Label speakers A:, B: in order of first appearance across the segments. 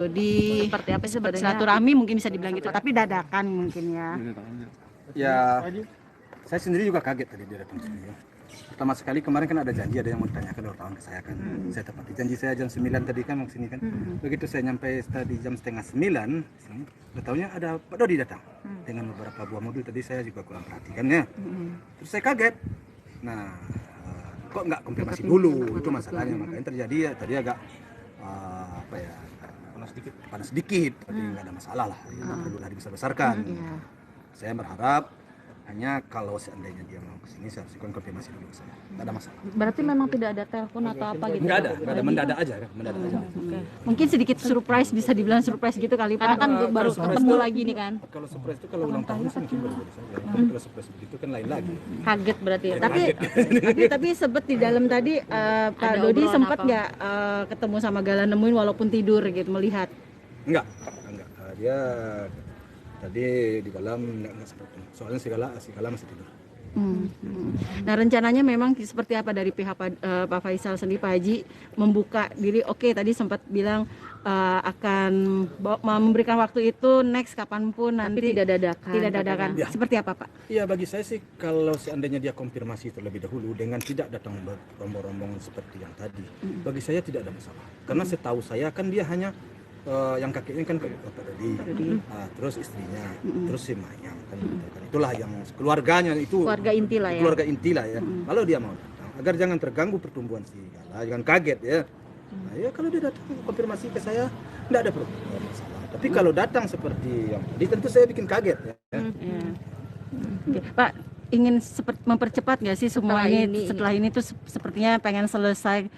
A: Di
B: Seperti apa sih sebenarnya?
A: silaturahmi mungkin bisa dibilang gitu, tapi dadakan mungkin ya.
C: Ya, saya sendiri juga kaget tadi dia datang sini ya. Pertama sekali kemarin kan ada janji, ada yang mau ditanyakan wartawan ke saya kan. Saya tepati janji saya jam 9 tadi kan mau kesini kan. Begitu saya nyampe tadi jam setengah 9, udah taunya ada Pak Dodi datang dengan beberapa buah mobil. Tadi saya juga kurang perhatikan ya. Terus saya kaget. Nah, kok nggak konfirmasi dulu, itu masalahnya. Makanya terjadi ya tadi agak apa ya, panas sedikit, tapi nggak ada masalah lah, nggak perlu lah dibesar-besarkan. Saya berharap hanya kalau seandainya dia mau kesini, saya harus konfirmasi dulu ke saya, nggak ada masalah.
B: Berarti memang tidak ada telepon atau apa gitu?
C: Nggak ada, mendadak aja kan, mendadak aja.
A: Mungkin sedikit surprise, bisa dibilang surprise gitu kali Pak.
B: Karena kan baru ketemu lagi nih kan.
C: Kalau surprise itu kalau ulang tahun sih mungkin baru saja. Tapi kalau surprise begitu kan lain lagi.
B: Kaget berarti ya.
A: Tapi sebet di dalam tadi Pak
B: Ada
A: Dodi
B: obrolan
A: sempat
B: apa?
A: nggak ketemu sama Gala, nemuin walaupun tidur gitu, melihat.
C: Enggak. Dia tadi di dalam nggak seperti itu. Soalnya si Gala masih tidur.
A: Nah rencananya memang seperti apa dari pihak Pak Faisal sendiri, Pak Haji membuka diri? Oke, tadi sempat bilang akan memberikan waktu itu next kapanpun nanti.
B: Tapi tidak dadakan.
A: Tidak dadakan.
C: Ya.
A: Seperti apa Pak?
C: Iya, bagi saya sih kalau seandainya dia konfirmasi terlebih dahulu dengan tidak datang berombong-rombong seperti yang tadi, bagi saya tidak ada masalah. Karena setahu saya kan dia hanya yang kakeknya kan Pak Dodi, terus istrinya, terus si Mayang kan, itulah yang keluarganya itu.
B: Keluarga inti lah ya.
C: Keluarga inti lah ya. Kalau dia mau datang, agar jangan terganggu pertumbuhan si Gala, jangan kaget ya. Nah, ya kalau dia datang konfirmasi ke saya, tidak ada masalah. Tapi kalau datang seperti yang tadi, tentu saya bikin kaget ya.
A: Oke, Pak, ingin mempercepat nggak sih semua setelah ini tuh sepertinya pengen selesai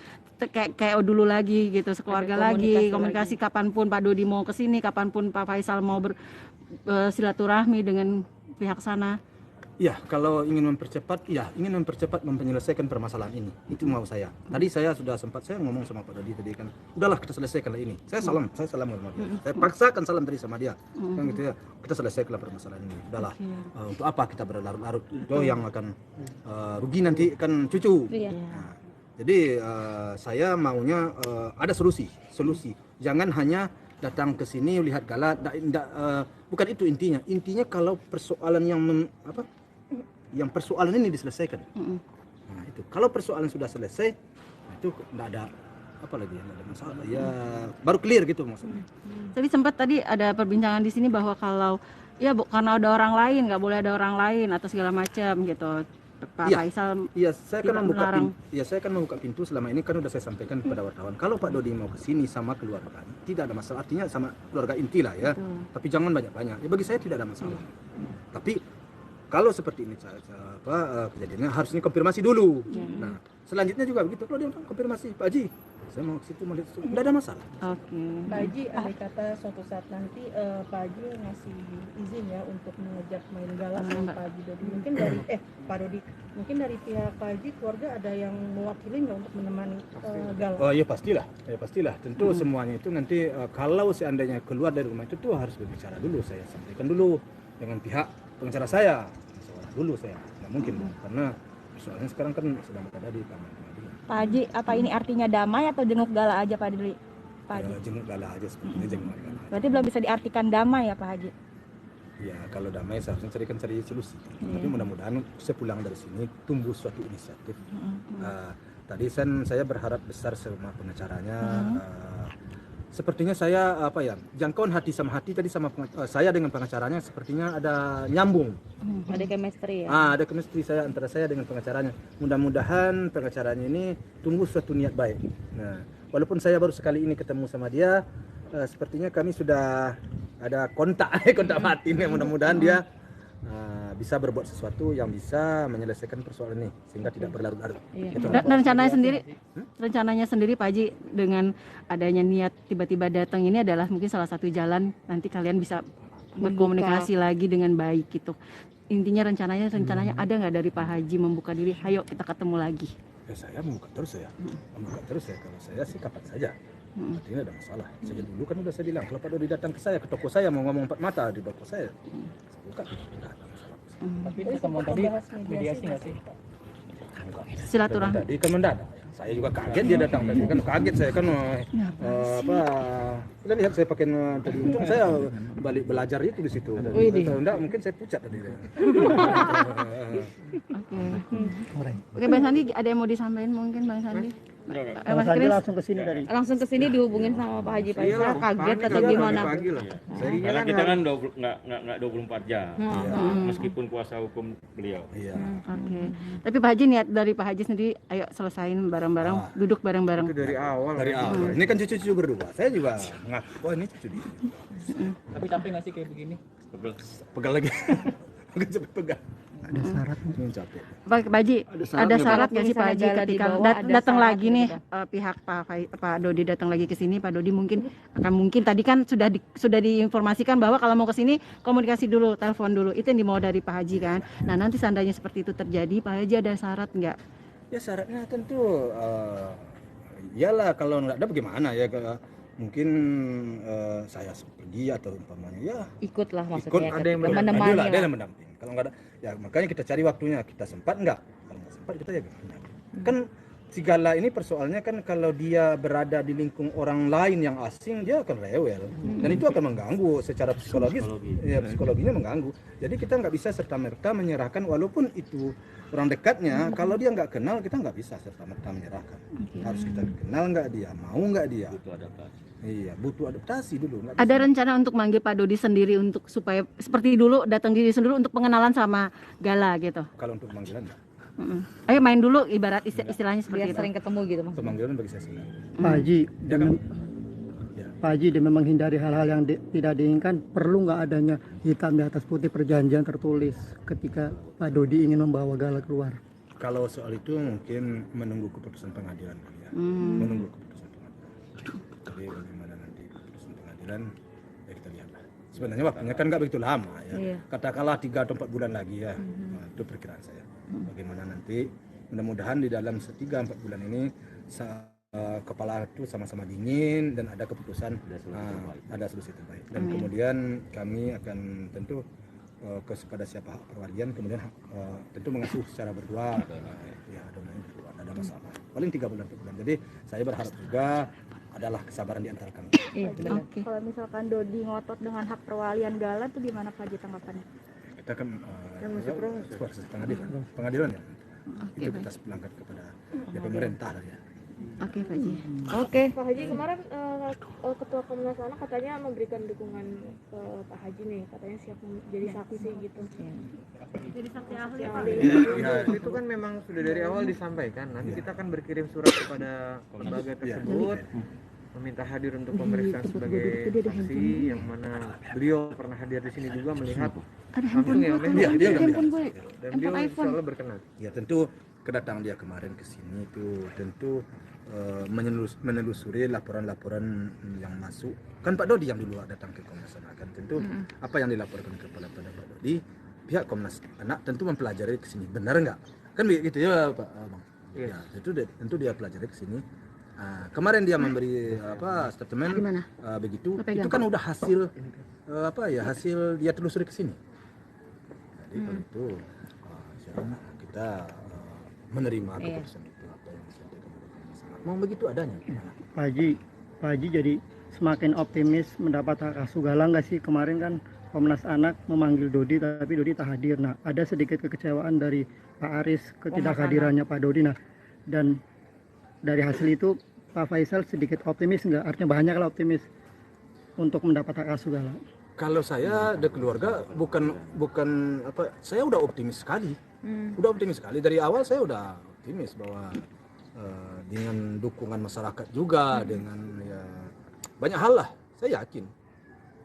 A: kayak dulu lagi gitu, sekeluarga lagi, komunikasi kapanpun Pak Dodi mau kesini, kapanpun Pak Faisal mau silaturahmi dengan pihak sana.
C: Ya, kalau ingin mempercepat, menyelesaikan permasalahan ini. Itu mau saya. Tadi saya sudah sempat saya ngomong sama Pak Dodi tadi kan, udahlah kita selesaikan ini. Saya salam sama dia. Saya paksakan salam tadi sama dia. Kan gitu ya. Kita selesaikan permasalahan ini. Udahlah. Untuk apa kita berlarut-larut? Itu yang akan rugi nanti kan cucu. Nah, jadi saya maunya ada solusi. Jangan hanya datang ke sini lihat Gala, bukan itu intinya. Intinya kalau persoalan yang persoalan ini diselesaikan. Nah, itu. Kalau persoalan sudah selesai, itu enggak ada apa lagi, enggak ada masalah. Ya baru clear gitu maksudnya.
A: Tapi sempat tadi ada perbincangan di sini bahwa kalau ya karena ada orang lain, nggak boleh ada orang lain atau segala macam gitu. Pak Faisal.
C: Iya, saya akan membuka pintu selama ini kan udah saya sampaikan kepada wartawan. Kalau Pak Dodi mau ke sini sama keluarga, tidak ada masalah. Artinya sama keluarga inti lah ya. Tapi jangan banyak-banyak. Ya bagi saya tidak ada masalah. Tapi kalau seperti ini kejadiannya harusnya konfirmasi dulu. Nah, selanjutnya juga begitu. Kalau dia konfirmasi, Pak Haji, saya mau ke situ, mau lihat itu, tidak ada masalah.
D: Pak Haji, andai kata suatu saat nanti Pak Haji ngasih izin ya untuk mengajak main Gala sama Pak Haji Dodi, mungkin dari Pak Dodi, mungkin dari pihak Pak Haji keluarga ada yang mewakili nggak untuk menemani Gala?
C: Oh iya pastilah. Tentu semuanya itu nanti kalau seandainya keluar dari rumah itu tuh harus berbicara dulu. Saya sampaikan dulu dengan pihak pengacara saya. Dulu saya nggak mungkin karena soalnya sekarang kan sedang berada di kamar mandi.
E: Pak Haji, apa ini artinya damai atau jenguk Gala aja Pak Haji?
C: Jenguk Gala aja sepertinya, jenguk Gala.
E: Berarti belum bisa diartikan damai ya Pak Haji?
C: Ya kalau damai seharusnya cari solusi. Tapi mudah-mudahan sepulang dari sini tumbuh suatu inisiatif. Tadi saya berharap besar sama pengacaranya. Sepertinya saya jangkauan hati sama hati tadi sama saya dengan pengacaranya sepertinya ada nyambung.
B: Ada chemistry ya.
C: Ada chemistry saya antara saya dengan pengacaranya. Mudah-mudahan pengacaranya ini tumbuh suatu niat baik. Nah, walaupun saya baru sekali ini ketemu sama dia, sepertinya kami sudah ada kontak batin. Mudah-mudahan dia bisa berbuat sesuatu yang bisa menyelesaikan persoalan ini sehingga tidak berlarut-larut.
A: Rencananya sendiri Pak Haji dengan adanya niat tiba-tiba datang ini adalah mungkin salah satu jalan nanti kalian bisa berkomunikasi lagi dengan baik gitu. Intinya rencananya ada nggak dari Pak Haji membuka diri, ayo kita ketemu lagi?
C: Ya saya membuka terus ya. Kalau saya sih kapan saja. Artinya ada masalah. Sejak dulu kan udah saya bilang kalau Pak Dodi datang ke saya, ke toko saya mau ngomong empat mata di toko saya buka.
D: Tapi pertemuan tadi mediasi nggak sih?
A: Silaturahmi.
C: Di mendadak. Saya juga kaget dia datang tadi kan, kaget saya kan sudah lihat saya pakai tadi, untung saya balik belajar itu di situ. Kalau enggak mungkin saya pucat tadi.
A: Oke, Bang Sandi ada yang mau disampaikan mungkin Bang Sandi?
F: Mas Sandi langsung ke sini dari.
B: Langsung ke sini dihubungin sama Pak Haji Faisal, kaget atau gimana?
C: Pagi lah.
G: Karena kita kan nggak 24 jam, meskipun kuasa hukum beliau.
C: Iya.
A: Oke. Tapi Pak Haji niat dari Pak Haji sendiri, ayo selesain bareng-bareng, duduk bareng-bareng.
C: Dari awal. Ini kan cucu-cucu berdua. Saya juga ngaku, wah ini cucu dia.
F: Tapi capek nggak sih kayak begini?
C: Pegal lagi. Mungkin cepet pegal.
F: Ada syarat.
C: Capek.
A: Pak Haji, ada syarat nggak sih Pak Haji
B: Misalnya
A: ketika
B: di bawah ada
A: datang
B: syarat
A: lagi nih
B: gitu.
A: pihak Pak Dodi datang lagi ke sini, Pak Dodi mungkin tadi kan sudah diinformasikan bahwa kalau mau ke sini komunikasi dulu, telepon dulu. Itu yang dimau dari Pak Haji kan. Nah, nanti seandainya seperti itu terjadi, Pak Haji ada syarat nggak?
C: Ya syaratnya tentu iyalah, kalau nggak ada bagaimana ya, mungkin saya pergi atau umpamanya ya
B: Ikutlah
C: ikut,
B: maksudnya.
C: ada yang
B: menemani
C: ada
B: lah.
C: yang mendamping. Kalau nggak ada ya makanya kita cari waktunya, kita sempat nggak, kalau nggak sempat kita ya gimana. Kan segala ini persoalannya kan kalau dia berada di lingkung orang lain yang asing, dia akan rewel dan itu akan mengganggu secara psikologis. Ya, psikologinya mengganggu. Jadi kita nggak bisa serta-merta menyerahkan, walaupun itu orang dekatnya. Kalau dia nggak kenal, kita nggak bisa serta-merta menyerahkan. Harus kita kenal nggak dia, mau nggak dia.
G: Butuh adaptasi.
C: Iya, butuh adaptasi dulu. Nggak
A: Ada
C: bisa.
A: rencana untuk manggil Pak Dodi sendiri untuk supaya seperti dulu datang diri sendiri untuk pengenalan sama Gala gitu.
C: Kalau untuk pemanggilan nggak.
A: Ayo main dulu ibarat istilahnya seperti
B: Biar
A: itu.
B: sering ketemu gitu maksudnya.
C: Pemanggilan bagi saya senang.
F: Pak Haji,
C: Jangan.
F: Pak Haji demi menghindari hal-hal yang tidak diinginkan, perlu nggak adanya hitam di atas putih perjanjian tertulis ketika Pak Dodi ingin membawa Gala keluar?
C: Kalau soal itu mungkin menunggu keputusan pengadilan kali ya. Menunggu keputusan pengadilan. Jadi bagaimana nanti keputusan pengadilan, ya kita lihatlah. Sebenarnya waktunya kan nggak begitu lama ya.
B: Iya.
C: Katakanlah 3 atau 4 bulan lagi ya. Nah, itu perkiraan saya. Bagaimana nanti, mudah-mudahan di dalam 3-4 bulan ini kepala itu sama-sama dingin dan ada keputusan, ada solusi terbaik. Dan kemudian kami akan tentu kepada siapa hak perwalian, kemudian tentu mengasuh secara berdua. Ya, ada masalah. Paling 3 bulan 4 bulan. Jadi saya berharap juga adalah kesabaran di antara kami.
B: Iya, benar.
A: Oke.
E: Kalau misalkan Dodi ngotot dengan hak perwalian Gala tuh gimana Pak Haji tanggapannya?
C: Kita kan proses pengadilan ya. Itu kita pelanggar kepada ya, pemerintah lah ya.
A: Oke, Pak Haji.
B: Oke.
H: Pak Haji kemarin Ketua Komnas Anak katanya memberikan dukungan ke Pak Haji nih, katanya siap jadi saksi gitu.
E: Jadi saksi ahli
C: Ya,
I: Itu kan memang sudah dari awal disampaikan. Nanti kita akan berkirim surat kepada lembaga tersebut meminta hadir untuk pemeriksaan sebagai saksi, yang mana beliau pernah hadir di sini juga melihat langsung ya, Om.
C: Iya, dia udah
A: Handphone gue.
I: Dan beliau insya Allah berkenan.
C: Ya tentu kedatangan dia kemarin ke sini itu tentu menelusuri laporan-laporan yang masuk. Kan Pak Dodi yang dulu datang ke Komnas Anak, kan tentu apa yang dilaporkan kepada Pak Dodi, pihak Komnas Anak tentu mempelajari ke sini benar enggak? Kan begitu ya Pak Bang. Ya, tentu dia pelajari ke sini. Kemarin dia memberi statement begitu, itu kan udah hasil hasil dia telusuri ke sini. Jadi kalau itu kita menerima keputusan itu apa yang disampaikan oleh Komnas Anak. Mau begitu adanya.
F: Pak Haji jadi semakin optimis mendapat hak asuh Gala nggak sih? Kemarin kan Komnas Anak memanggil Dodi tapi Dodi tak hadir. Nah, ada sedikit kekecewaan dari Pak Aris ketidakhadirannya Pak Dodi. Nah, dan dari hasil itu Pak Faisal sedikit optimis nggak? Artinya banyak lah optimis untuk mendapat hak asuh Gala.
C: Kalau saya ada keluarga bukan saya udah optimis sekali. Udah optimis sekali dari awal, saya udah optimis bahwa dengan dukungan masyarakat juga, dengan ya banyak hal lah, saya yakin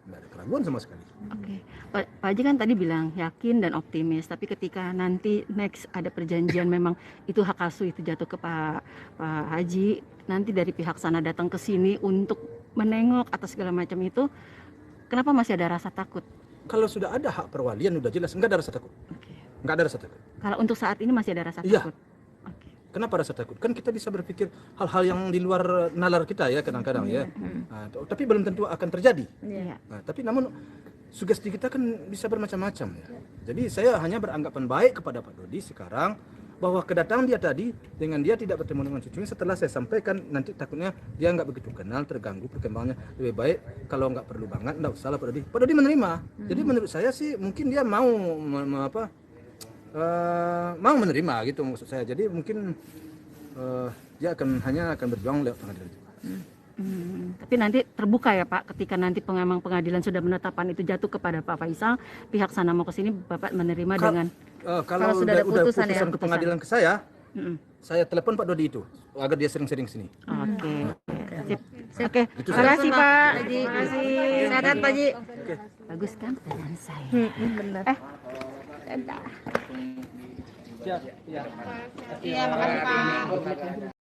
C: nggak ada keraguan sama sekali.
A: Oke, Pak Haji kan tadi bilang yakin dan optimis, tapi ketika nanti next ada perjanjian memang itu hak asuh itu jatuh ke Pak Haji, nanti dari pihak sana datang ke sini untuk menengok atas segala macam itu, kenapa masih ada rasa takut?
C: Kalau sudah ada hak perwalian udah jelas, nggak ada rasa takut.
A: Oke.
C: Nggak ada rasa takut.
A: Kalau untuk saat ini masih ada rasa
C: Iya.
A: takut. Oke.
C: Kenapa rasa takut? Kan kita bisa berpikir hal-hal yang di luar nalar kita ya kadang-kadang ya. Nah, tapi belum tentu akan terjadi.
A: Iya.
C: Nah, tapi namun sugesti kita kan bisa bermacam-macam ya. Jadi saya hanya beranggapan baik kepada Pak Dodi sekarang bahwa kedatangan dia tadi dengan dia tidak bertemu dengan cucunya, setelah saya sampaikan nanti takutnya dia nggak begitu kenal, terganggu perkembangannya, lebih baik kalau nggak perlu banget nggak usah lah Pak Dodi menerima. Jadi menurut saya sih mungkin dia mau mau menerima gitu maksud saya. Jadi mungkin dia hanya akan berjuang lewat pengadilan.
A: Tapi nanti terbuka ya Pak, ketika nanti pengadilan sudah menetapkan itu jatuh kepada Pak Faisal, pihak sana mau ke sini, Bapak menerima dengan
C: kalau
B: sudah ada putusan ya,
C: ke pengadilan ke saya telepon Pak Dodi itu agar dia sering-sering sini.
A: Oke. Oke. Terima kasih Pak. Terima kasih.
B: Silakan Pak Haji.
A: Bagus kan pertanyaan saya?
B: Benar.
A: Dadah.
B: Iya, makasih Pak.